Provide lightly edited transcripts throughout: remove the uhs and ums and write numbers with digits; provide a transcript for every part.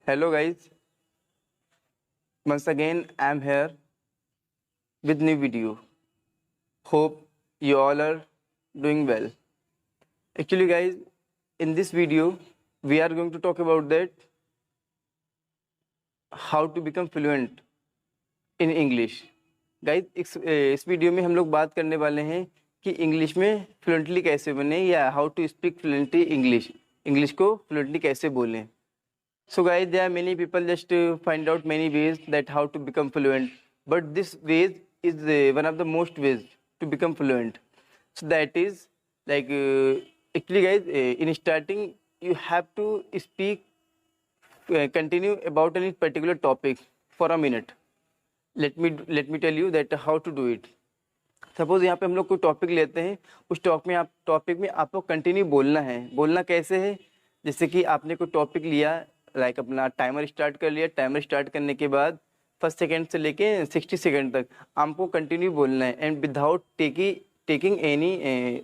Hello guys, once again I am here with new video. Hope you all are doing well. Actually guys, in this video we are going to talk about that how to become fluent in English. Guys इस video में हम लोग बात करने वाले हैं कि English में फ्लुएंटली कैसे बने या how to speak fluently English को फ्लुएंटली कैसे बोलें. So guys, there are many people just find out many ways that how to become fluent, but this ways is one of the most ways to become fluent. So that is like actually guys, in starting you have to speak continue about any particular topic for a minute. Let me tell you that how to do it. Suppose यहाँ पे हम लोग कोई topic लेते हैं, उस topic में आपको कंटिन्यू बोलना है. बोलना कैसे है, जैसे कि आपने कोई टॉपिक लिया, लाइक अपना टाइमर स्टार्ट कर लिया. टाइमर स्टार्ट करने के बाद फर्स्ट सेकेंड से लेके 60 सेकेंड तक आपको कंटिन्यू बोलना है and without taking any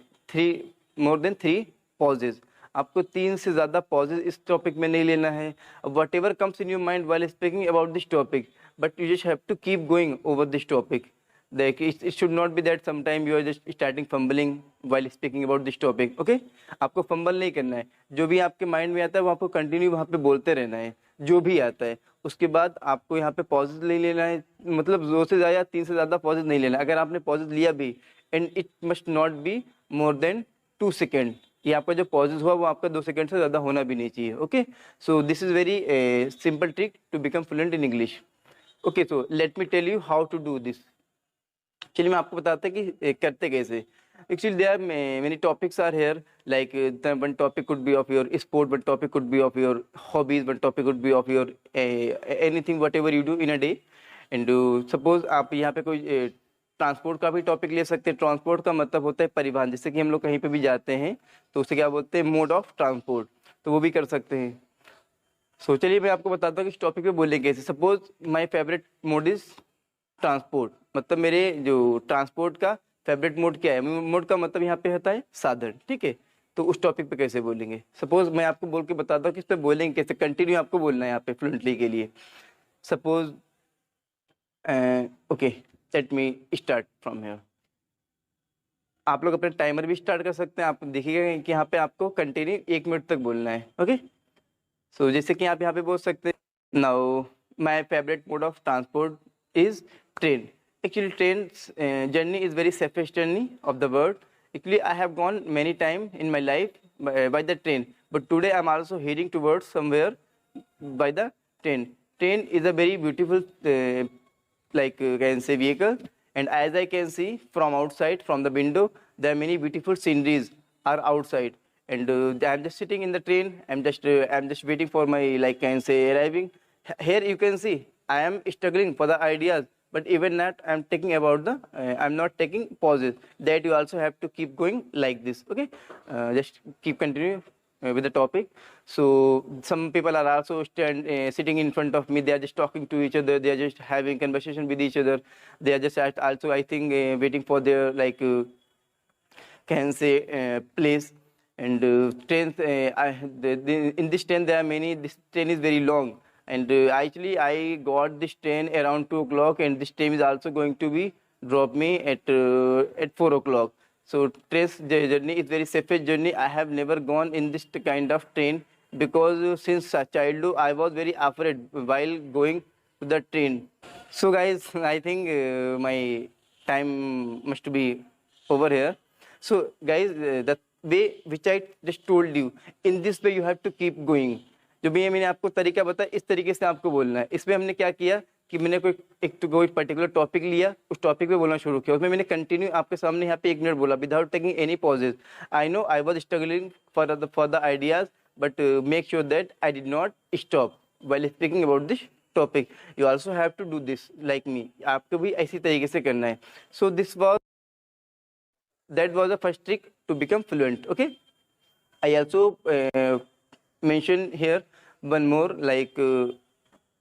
more than 3 pauses. आपको 3 से ज़्यादा पॉजेज इस टॉपिक में नहीं लेना है. What ever comes in your mind while speaking about this topic, but you just have to keep going over this topic. Like it should not be that sometime you are just starting fumbling while speaking about this topic. Okay, आपको fumble नहीं करना है. जो भी आपके mind में आता है वो आपको कंटिन्यू वहाँ पे बोलते रहना है, जो भी आता है. उसके बाद आपको यहाँ पे पॉजेज नहीं लेना है, मतलब 2 से ज़्यादा 3 से ज़्यादा पॉजेज नहीं लेना. अगर आपने पॉजेज लिया भी, and it must not be more than 2 second. ये आपका जो पॉजेज हुआ वो आपका 2 सेकेंड से ज़्यादा होना भी नहीं चाहिए. Okay, so this is very simple trick to become fluent in English. Okay, so let me tell you how to do this. चलिए मैं आपको बताता कि करते कैसे. Actually there many topics are here, like one topic could be of your sport, one topic could be of your hobbies, one topic could be of your anything whatever you do in a day. And suppose आप यहाँ पे कोई transport का भी topic ले सकते हैं. Transport का मतलब होता है परिवहन. जैसे कि हम लोग कहीं पे भी जाते हैं तो उसे क्या बोलते हैं, मोड ऑफ ट्रांसपोर्ट, तो वो भी कर सकते हैं. सो चलिए मैं आपको बताता हूँ कि इस टॉपिक पे बोलेंगे कैसे. Suppose my favourite mode is transport, मतलब मेरे जो ट्रांसपोर्ट का फेवरेट मोड क्या है. मोड का मतलब यहाँ पे होता है साधन. ठीक है, तो उस टॉपिक पे कैसे बोलेंगे. सपोज मैं आपको बोल के बताता हूँ कि इस पे बोलेंगे कैसे. कंटिन्यू आपको बोलना है यहाँ पे फ्लुएंटली के लिए. Suppose okay, let me start from here. आप लोग अपने टाइमर भी स्टार्ट कर सकते हैं. आप देखिएगा कि यहाँ पे आपको कंटिन्यू 1 मिनट तक बोलना है. ओके, सो जैसे कि आप यहाँ पे बोल सकते हैं, now my favourite mode of transport is train. Actually train journey is very safest journey of the world. Actually I have gone many time in my life by the train, but today I am also heading towards somewhere by the train. Train is a very beautiful like can say vehicle, and as I can see from outside, from the window, there are many beautiful sceneries are outside, and I'm just sitting in the train. I'm just waiting for my, like can say, arriving. Here you can see I am struggling for the ideas, but even that I'm taking about the I'm not taking pauses. That you also have to keep going like this. Okay, just keep continue with the topic. So some people are also sitting in front of me. They are just talking to each other. They are just having conversation with each other. They are just also, I think, waiting for their, like can say, place. And trains, in this train there are many. This train is very long, and actually I got this train around 2 o'clock, and this train is also going to be drop me at 4 o'clock. So train journey is very safest journey. I have never gone in this kind of train because since childhood I was very afraid while going to the train. So guys, I think my time must be over here. So guys, the way which I just told you, in this way you have to keep going. जो भी मैंने आपको तरीका बताया, इस तरीके से आपको बोलना है. इसमें हमने क्या किया कि मैंने कोई पर्टिकुलर टॉपिक लिया, उस टॉपिक पे बोलना शुरू किया. उसमें मैंने कंटिन्यू आपके सामने यहाँ पे 1 मिनट बोला without taking any pauses. I know I was struggling for the ideas, but make sure that I did not stop while speaking about this topic. You also have to do this like me. आपको भी इसी तरीके से करना है. सो that was the first trick to become fluent. Okay, I also mention here one more like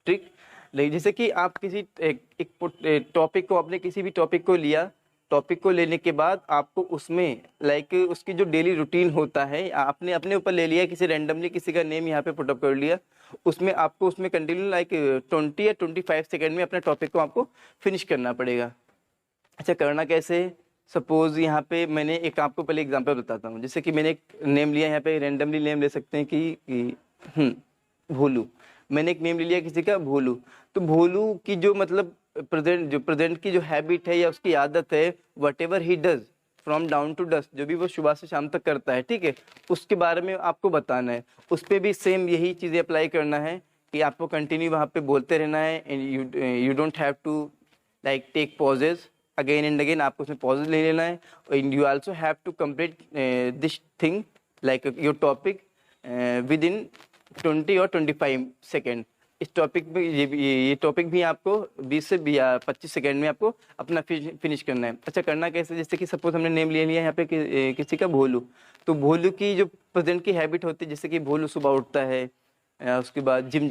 trick. जैसे कि आप किसी एक टॉपिक को, आपने किसी भी टॉपिक को लिया, टॉपिक को लेने के बाद आपको उसमें लाइक उसकी जो डेली रूटीन होता है आपने अपने ऊपर ले लिया, किसी रैंडमली किसी का नेम यहाँ पे पुटअप कर लिया, उसमें आपको उसमें कंटिन्यू लाइक 20 या 25 सेकेंड में अपने टॉपिक को आपको फिनिश करना पड़ेगा। अच्छा, करना कैसे? सपोज यहाँ पे मैंने एक आपको पहले एग्जांपल बताता हूँ। जैसे कि मैंने एक नेम लिया, यहाँ पे रैंडमली नेम ले सकते हैं कि भोलू। मैंने एक नेम ले लिया किसी का भोलू। तो भोलू की जो मतलब प्रेजेंट की जो हैबिट है या उसकी आदत है, whatever he does from dawn to dusk, जो भी वो सुबह से शाम तक करता है, ठीक है, उसके बारे में आपको बताना है। उस पर भी सेम यही चीज़ें अप्लाई करना है कि आपको कंटिन्यू वहाँ पे बोलते रहना है। And you don't have to like take pauses again and again, आपको उसमें पॉजेज ले लेना है। And you also have to complete this thing like your topic within 20 और 25 सेकेंड। इस टॉपिक में ये टॉपिक भी आपको 20 से 25 सेकेंड में आपको अपना फिनिश करना है। अच्छा, करना कैसे? जैसे कि सपोज हमने नेम ले लिया यहाँ पे किसी का भोलू। तो भोलू की जो प्रेजेंट की हैबिट होती है, जैसे कि भोलू सुबह उठता है, उसके बाद जिम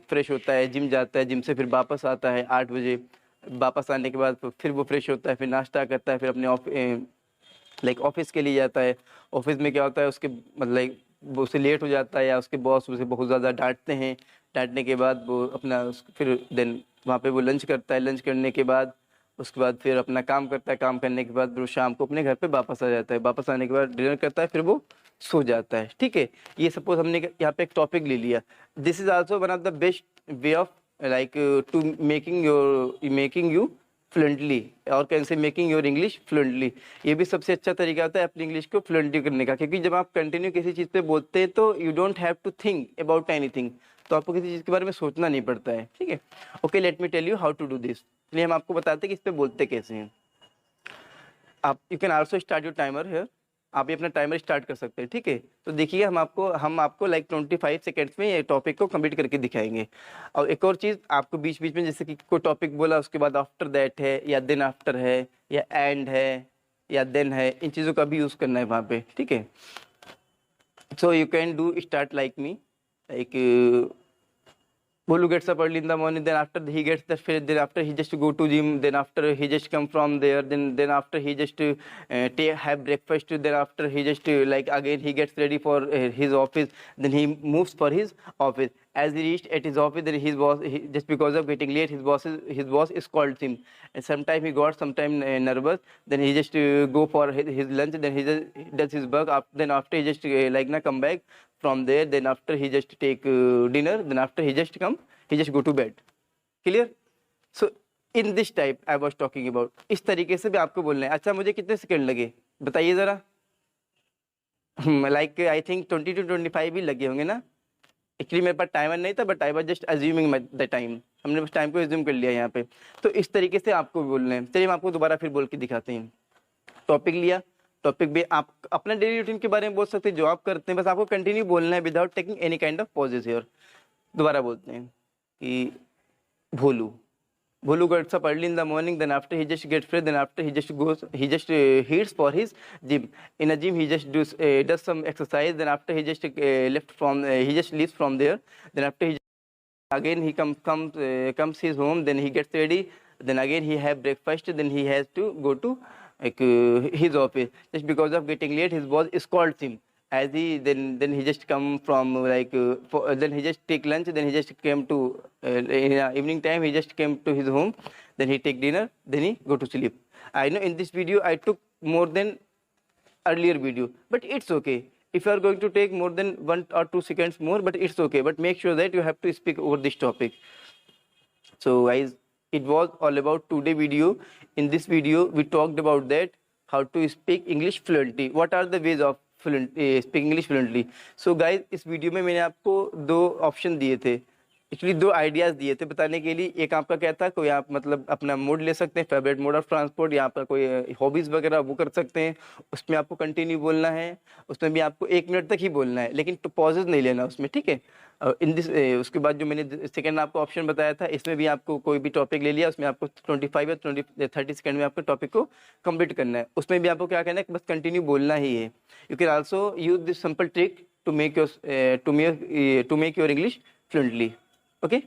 फ्रेश होता है, जिम जाता है, जिम से फिर वापस आता है 8 बजे। वापस आने के बाद फिर वो फ्रेश होता है, फिर नाश्ता करता है, फिर अपने ऑफिस के लिए जाता है। ऑफिस में क्या होता है, उसके मतलब वो उसे लेट हो जाता है या उसके बॉस उसे बहुत ज़्यादा डांटते हैं। डांटने के बाद वो अपना फिर देन वहाँ पे वो लंच करता है। लंच करने के बाद उसके बाद फिर अपना काम करता है। काम करने के बाद वो शाम को अपने घर पे वापस आ जाता है। वापस आने के बाद डिनर करता है, फिर वो सो जाता है, ठीक है। ये सपोज हमने यहाँ पे एक टॉपिक ले लिया। This is also one of the best way of like to making you fluently, और कैसे मेकिंग योर इंग्लिश फ्लुएंटली। ये भी सबसे अच्छा तरीका होता है अपनी इंग्लिश को फ्लुएंटली करने का, क्योंकि जब आप कंटिन्यू किसी चीज़ पे बोलते हैं तो you don't have to think about anything, तो आपको किसी चीज़ के बारे में सोचना नहीं पड़ता है, ठीक है। Okay, let me tell you how to do this. इसलिए हम आपको बताते हैं कि इस पे बोलते कैसे हैं। आप you can also start your timer here. आप ये अपना टाइमर स्टार्ट कर सकते हैं, ठीक है। तो देखिए हम आपको लाइक 25 सेकेंड्स में ये टॉपिक को कंप्लीट करके दिखाएंगे। और एक और चीज़ आपको बीच बीच में, जैसे कि कोई टॉपिक बोला उसके बाद आफ्टर दैट है या देन आफ्टर है या एंड है या देन है, इन चीज़ों का भी यूज़ करना है वहाँ पे, ठीक है। So you can do start like me, like Bolu gets up early in the morning, then after he gets the fresh, then after he just go to gym, then after he just come from there, then after he just have breakfast, then after he just like again he gets ready for his office, then he moves for his office. As he reached at his office, then his boss, just because of getting late, his boss is called him, and sometime he got sometime nervous, then he just go for his lunch, then he just does his work, then after he just like na come back from there, then after he just take dinner, then after he just go to bed. Clear? So in this type I was talking about, इस तरीके से भी आपको बोलना है। अच्छा, मुझे कितने सेकंड लगे बताइए ज़रा? लाइक आई थिंक 20 to 25 ही लगे होंगे ना। एक्चुअली मेरे पास टाइमर नहीं था, but I was just assuming the time. हमने बस टाइम को अज्यूम कर लिया यहाँ पे। तो इस तरीके से आपको बोलना है। चलिए हम आपको दोबारा फिर बोल के दिखाते हैं। टॉपिक लिया, टॉपिक भी आप अपना डेली रूटीन के बारे में बोल सकते हैं जो आप करते हैं, बस आपको कंटिन्यू बोलना है without taking any kind of pauses here. दोबारा बोलते हैं कि Bholu gets up early in the morning, then after he just gets fresh, then after he just heats for his gym. In a gym he just does some exercise, then after he just he just leaves from there, then after he again he comes his home, then he gets ready, then again he have breakfast, then he has to go to like his office. Just because of getting late, his boss scolds him. As he then he just come from like then he just take lunch, then he just came to in evening time he just came to his home, then he take dinner, then he go to sleep. I know in this video I took more than earlier video, but it's okay if you are going to take more than 1 or 2 seconds more, but it's okay, but make sure that you have to speak over this topic. So guys, it was all about today video. In this video we talked about that how to speak English fluently, what are the ways of speak English fluently. So guys, इस video में मैंने आपको 2 option दिए थे, actually 2 ideas दिए थे बताने के लिए। एक आपका क्या था, कोई आप मतलब अपना मोड ले सकते हैं, फेवरेट मोड ऑफ ट्रांसपोर्ट, या पर कोई हॉबीज़ वगैरह वो कर सकते हैं। उसमें आपको कंटिन्यू बोलना है, उसमें भी आपको 1 मिनट तक ही बोलना है, लेकिन तो पॉजेज नहीं लेना उसमें, ठीक है। इन दिस उसके बाद जो मैंने सेकेंड आपको ऑप्शन बताया था, इसमें भी आपको कोई भी टॉपिक ले लिया, उसमें आपको 25 या 30 सेकंड में आपको टॉपिक को कंप्लीट करना है। उसमें भी आपको क्या करना है, बस कंटिन्यू बोलना ही है। You can also use this simple trick to make your English fluently. Okay,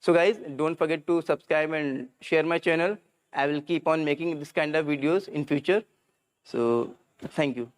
so guys, don't forget to subscribe and share my channel. I will keep on making this kind of videos in future. So thank you.